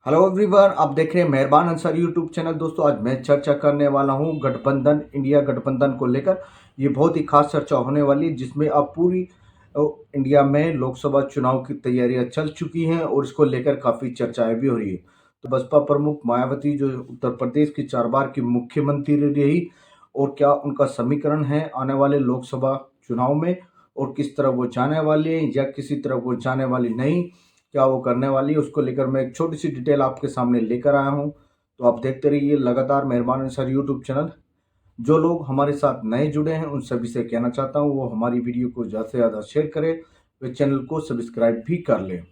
Hello everyone, आप देख रहे हैं मेहरबान अंसारी यूट्यूब चैनल। दोस्तों, आज मैं चर्चा करने वाला हूं गठबंधन, इंडिया गठबंधन को लेकर। ये बहुत ही खास चर्चा होने वाली है, जिसमें अब पूरी इंडिया में लोकसभा चुनाव की तैयारियां चल चुकी हैं और इसको लेकर काफ़ी चर्चाएं भी हो रही है। तो बसपा प्रमुख मायावती, जो उत्तर प्रदेश की 4 बार की मुख्यमंत्री रही, और क्या उनका समीकरण है आने वाले लोकसभा चुनाव में, और किस तरह वो जाने वाली है या किसी तरह वो जाने वाली नहीं, क्या वो करने वाली है, उसको लेकर मैं एक छोटी सी डिटेल आपके सामने लेकर आया हूं। तो आप देखते रहिए लगातार मेहरबान सर यूट्यूब चैनल। जो लोग हमारे साथ नए जुड़े हैं उन सभी से कहना चाहता हूं वो हमारी वीडियो को ज़्यादा से ज़्यादा शेयर करें, वे चैनल को सब्सक्राइब भी कर लें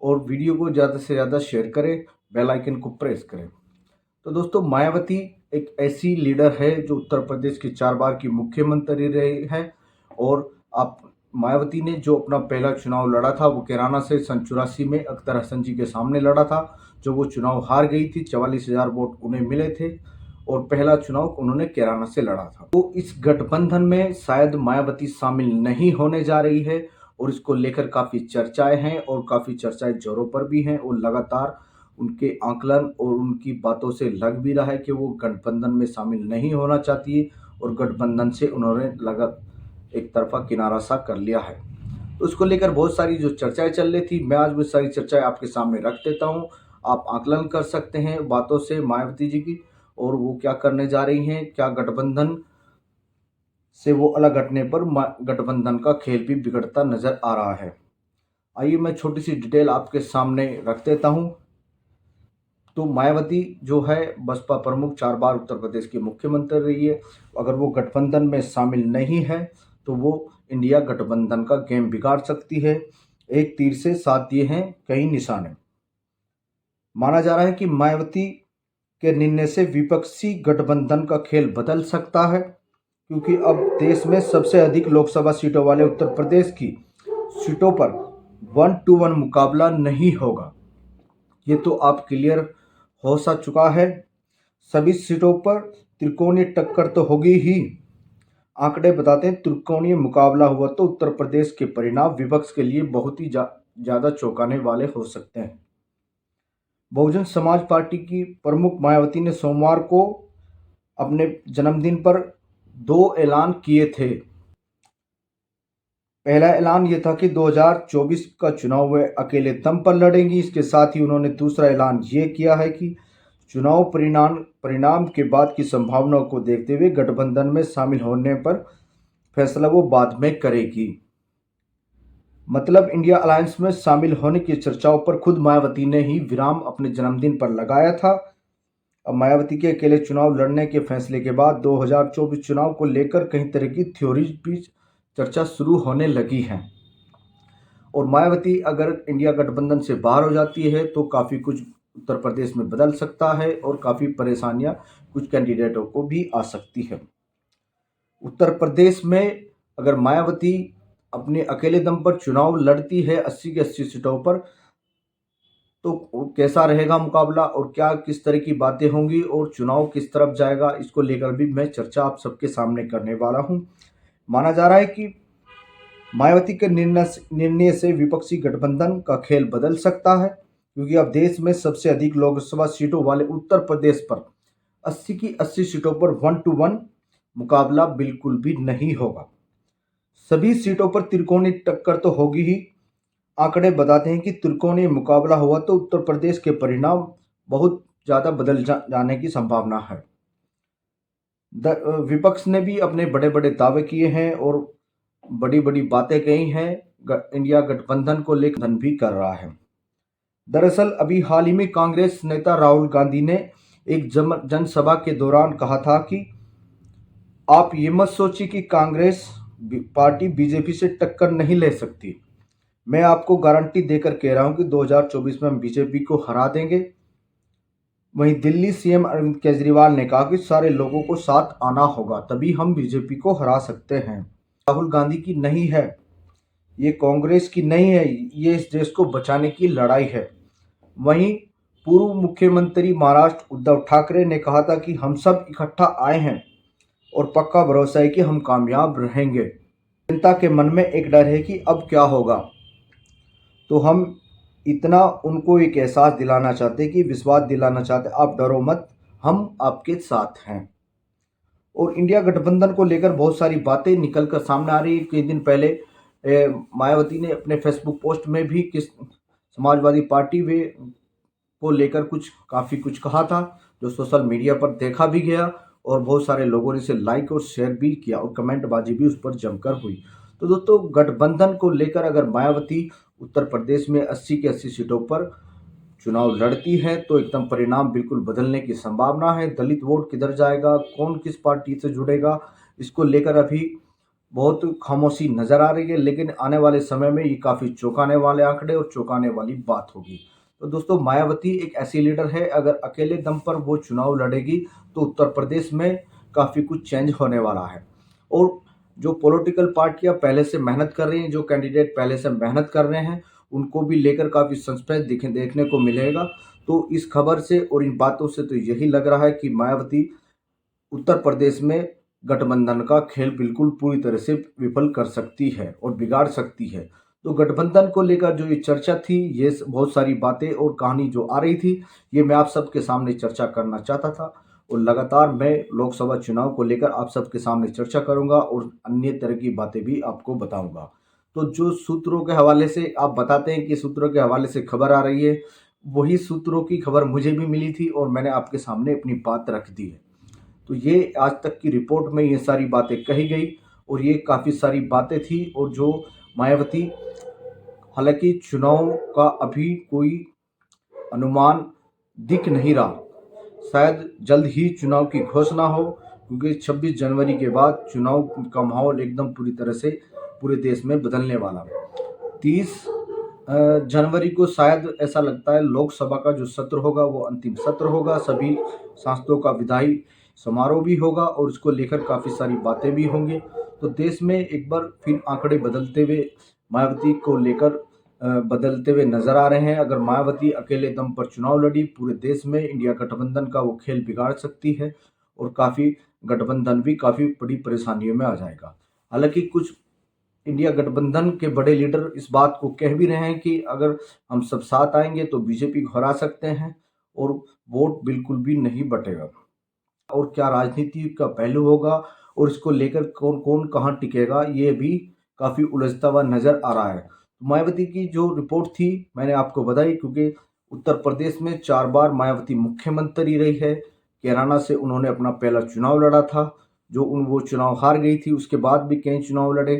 और वीडियो को ज़्यादा से ज़्यादा शेयर करें, बेल आइकन को प्रेस करें। तो दोस्तों, मायावती एक ऐसी लीडर है जो उत्तर प्रदेश की 4 बार की मुख्यमंत्री रही है। और आप मायावती ने जो अपना पहला चुनाव लड़ा था वो कैराना से सन 84 में अख्तर हसन जी के सामने लड़ा था, जो वो चुनाव हार गई थी। 44,000 वोट उन्हें मिले थे और पहला चुनाव उन्होंने कैराना से लड़ा था। तो इस गठबंधन में शायद मायावती शामिल नहीं होने जा रही है और इसको लेकर काफ़ी चर्चाएं हैं और काफ़ी चर्चाएं जोरों पर भी हैं, और लगातार उनके आकलन और उनकी बातों से लग भी रहा है कि वो गठबंधन में शामिल नहीं होना चाहती है और गठबंधन से उन्होंने लगा एक तरफा किनारा सा कर लिया है। तो उसको लेकर बहुत सारी जो चर्चाएं चल रही थी, मैं आज वो सारी चर्चाएं आपके सामने रख देता हूं। आप आकलन कर सकते हैं बातों से मायावती जी की, और वो क्या करने जा रही हैं, क्या गठबंधन से वो अलग हटने पर गठबंधन का खेल भी बिगड़ता नजर आ रहा है। आइए मैं छोटी सी डिटेल आपके सामने रख देता हूं। तो मायावती जो है बसपा प्रमुख, 4 बार उत्तर प्रदेश की मुख्यमंत्री रही है। अगर वो गठबंधन में शामिल नहीं है तो वो इंडिया गठबंधन का गेम बिगाड़ सकती है। एक तीर से 7 दिए हैं कई निशाने। माना जा रहा है कि मायावती के निर्णय से विपक्षी गठबंधन का खेल बदल सकता है, क्योंकि अब देश में सबसे अधिक लोकसभा सीटों वाले उत्तर प्रदेश की सीटों पर 1-to-1 मुकाबला नहीं होगा। ये तो आप क्लियर हो सा चुका है। सभी सीटों पर त्रिकोणीय टक्कर तो होगी ही। आंकड़े बताते हैं त्रिकोणीय मुकाबला हुआ तो उत्तर प्रदेश के परिणाम विपक्ष के लिए बहुत ही ज़्यादा चौंकाने वाले हो सकते हैं। बहुजन समाज पार्टी की प्रमुख मायावती ने सोमवार को अपने जन्मदिन पर 2 ऐलान किए थे। पहला ऐलान ये था कि 2024 का चुनाव वे अकेले दम पर लड़ेंगी। इसके साथ ही उन्होंने दूसरा ऐलान ये किया है कि चुनाव परिणाम के बाद की संभावनाओं को देखते हुए गठबंधन में शामिल होने पर फैसला वो बाद में करेगी। मतलब इंडिया अलायंस में शामिल होने की चर्चाओं पर खुद मायावती ने ही विराम अपने जन्मदिन पर लगाया था। अब मायावती के अकेले चुनाव लड़ने के फैसले के बाद 2024 चुनाव को लेकर कई तरह की थ्योरीज भी चर्चा शुरू होने लगी है। और मायावती अगर इंडिया गठबंधन से बाहर हो जाती है तो काफ़ी कुछ उत्तर प्रदेश में बदल सकता है और काफ़ी परेशानियां कुछ कैंडिडेटों को भी आ सकती है। उत्तर प्रदेश में अगर मायावती अपने अकेले दम पर चुनाव लड़ती है 80 की 80 सीटों पर, तो कैसा रहेगा मुकाबला और क्या किस तरह की बातें होंगी और चुनाव किस तरफ जाएगा, इसको लेकर भी मैं चर्चा आप सबके सामने करने वाला हूं। माना जा रहा है कि मायावती के निर्णय से विपक्षी गठबंधन का खेल बदल सकता है, क्योंकि अब देश में सबसे अधिक लोकसभा सीटों वाले उत्तर प्रदेश पर 80 की 80 सीटों पर 1-to-1 मुकाबला बिल्कुल भी नहीं होगा। सभी सीटों पर त्रिकोणीय टक्कर तो होगी ही। आंकड़े बताते हैं कि त्रिकोणीय मुकाबला हुआ तो उत्तर प्रदेश के परिणाम बहुत ज़्यादा बदल जाने की संभावना है। विपक्ष ने भी अपने बड़े बड़े दावे किए हैं और बड़ी बड़ी बातें कही हैं। इंडिया गठबंधन को लेकर धन भी कर रहा है। दरअसल अभी हाल ही में कांग्रेस नेता राहुल गांधी ने एक जनसभा के दौरान कहा था कि आप ये मत सोचिए कि कांग्रेस पार्टी बीजेपी से टक्कर नहीं ले सकती। मैं आपको गारंटी देकर कह रहा हूं कि 2024 में हम बीजेपी को हरा देंगे। वहीं दिल्ली सीएम अरविंद केजरीवाल ने कहा कि सारे लोगों को साथ आना होगा, तभी हम बीजेपी को हरा सकते हैं। राहुल गांधी की नहीं है, ये कांग्रेस की नहीं है, ये इस देश को बचाने की लड़ाई है। वहीं पूर्व मुख्यमंत्री महाराष्ट्र उद्धव ठाकरे ने कहा था कि हम सब इकट्ठा आए हैं और पक्का भरोसा है कि हम कामयाब रहेंगे। जनता के मन में एक डर है कि अब क्या होगा, तो हम इतना उनको एक एहसास दिलाना चाहते कि विश्वास दिलाना चाहते, आप डरो मत, हम आपके साथ हैं। और इंडिया गठबंधन को लेकर बहुत सारी बातें निकल कर सामने आ रही है। कई दिन पहले मायावती ने अपने फेसबुक पोस्ट में भी किस समाजवादी पार्टी वे को लेकर काफ़ी कुछ कहा था, जो सोशल मीडिया पर देखा भी गया और बहुत सारे लोगों ने इसे लाइक और शेयर भी किया और कमेंटबाजी भी उस पर जमकर हुई। तो दोस्तों, गठबंधन को लेकर अगर मायावती उत्तर प्रदेश में 80 की 80 सीटों पर चुनाव लड़ती है तो एकदम परिणाम बिल्कुल बदलने की संभावना है। दलित वोट किधर जाएगा, कौन किस पार्टी से जुड़ेगा, इसको लेकर अभी बहुत खामोशी नजर आ रही है, लेकिन आने वाले समय में ये काफ़ी चौंकाने वाले आंकड़े और चौंकाने वाली बात होगी। तो दोस्तों, मायावती एक ऐसी लीडर है, अगर अकेले दम पर वो चुनाव लड़ेगी तो उत्तर प्रदेश में काफ़ी कुछ चेंज होने वाला है। और जो पॉलिटिकल पार्टियां पहले से मेहनत कर रही हैं, जो कैंडिडेट पहले से मेहनत कर रहे हैं, उनको भी लेकर काफ़ी सस्पेंस देखने को मिलेगा। तो इस खबर से और इन बातों से तो यही लग रहा है कि मायावती उत्तर प्रदेश में गठबंधन का खेल बिल्कुल पूरी तरह से विफल कर सकती है और बिगाड़ सकती है। तो गठबंधन को लेकर जो ये चर्चा थी, ये बहुत सारी बातें और कहानी जो आ रही थी, ये मैं आप सबके सामने चर्चा करना चाहता था। और लगातार मैं लोकसभा चुनाव को लेकर आप सबके सामने चर्चा करूंगा और अन्य तरह की बातें भी आपको बताऊंगा। तो जो सूत्रों के हवाले से आप बताते हैं कि सूत्रों के हवाले से खबर आ रही है, वही सूत्रों की खबर मुझे भी मिली थी और मैंने आपके सामने अपनी बात रख दी है। तो ये आज तक की रिपोर्ट में ये सारी बातें कही गई और ये काफ़ी सारी बातें थी। और जो मायावती, हालांकि चुनाव का अभी कोई अनुमान दिख नहीं रहा, शायद जल्द ही चुनाव की घोषणा हो, क्योंकि 26 जनवरी के बाद चुनाव का माहौल एकदम पूरी तरह से पूरे देश में बदलने वाला है। 30 जनवरी को शायद ऐसा लगता है लोकसभा का जो सत्र होगा वो अंतिम सत्र होगा, सभी सांसदों का विदाई समारोह भी होगा और इसको लेकर काफ़ी सारी बातें भी होंगी। तो देश में एक बार फिर आंकड़े बदलते हुए मायावती को लेकर बदलते हुए नजर आ रहे हैं। अगर मायावती अकेले दम पर चुनाव लड़ी, पूरे देश में इंडिया गठबंधन का वो खेल बिगाड़ सकती है और काफ़ी गठबंधन भी काफ़ी बड़ी परेशानियों में आ जाएगा। हालांकि कुछ इंडिया गठबंधन के बड़े लीडर इस बात को कह भी रहे हैं कि अगर हम सब साथ आएंगे तो बीजेपी को हरा सकते हैं और वोट बिल्कुल भी नहीं बटेगा। और क्या राजनीति का पहलू होगा और इसको लेकर कौन कौन कहाँ टिकेगा, ये भी काफ़ी उलझता हुआ नजर आ रहा है। मायावती की जो रिपोर्ट थी मैंने आपको बताई, क्योंकि उत्तर प्रदेश में 4 बार मायावती मुख्यमंत्री रही है। कैराना से उन्होंने अपना पहला चुनाव लड़ा था, जो वो चुनाव हार गई थी। उसके बाद भी कई चुनाव लड़े,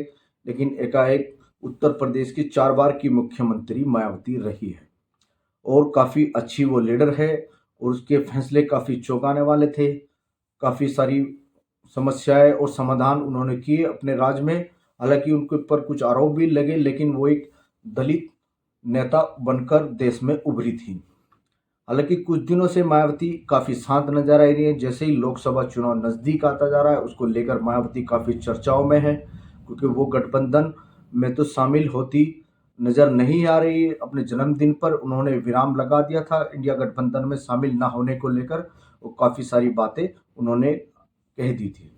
लेकिन एकाएक उत्तर प्रदेश की 4 बार की मुख्यमंत्री मायावती रही है और काफ़ी अच्छी वो लीडर है और उसके फैसले काफ़ी चौंकाने वाले थे। काफ़ी सारी समस्याएं और समाधान उन्होंने किए अपने राज्य में। हालांकि उनके ऊपर कुछ आरोप भी लगे, लेकिन वो एक दलित नेता बनकर देश में उभरी थी। हालांकि कुछ दिनों से मायावती काफ़ी शांत नजर आ रही है। जैसे ही लोकसभा चुनाव नज़दीक आता जा रहा है, उसको लेकर मायावती काफ़ी चर्चाओं में है, क्योंकि वो गठबंधन में तो शामिल होती नज़र नहीं आ रही। अपने जन्मदिन पर उन्होंने विराम लगा दिया था इंडिया गठबंधन में शामिल ना होने को लेकर, वो काफ़ी सारी बातें उन्होंने कह दी थी।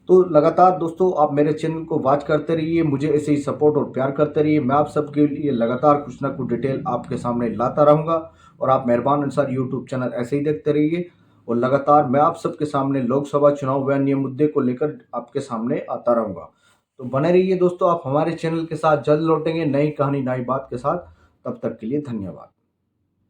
तो लगातार दोस्तों आप मेरे चैनल को वॉच करते रहिए, मुझे ऐसे ही सपोर्ट और प्यार करते रहिए। मैं आप सबके लिए लगातार कुछ ना कुछ डिटेल आपके सामने लाता रहूँगा और आप मेहरबान अंसार यूट्यूब चैनल ऐसे ही देखते रहिए। और लगातार मैं आप सबके सामने लोकसभा चुनाव व अन्य मुद्दे को लेकर आपके सामने आता रहूँगा। तो बने रहिए दोस्तों, आप हमारे चैनल के साथ जल्द लौटेंगे नई कहानी नई बात के साथ। तब तक के लिए धन्यवाद।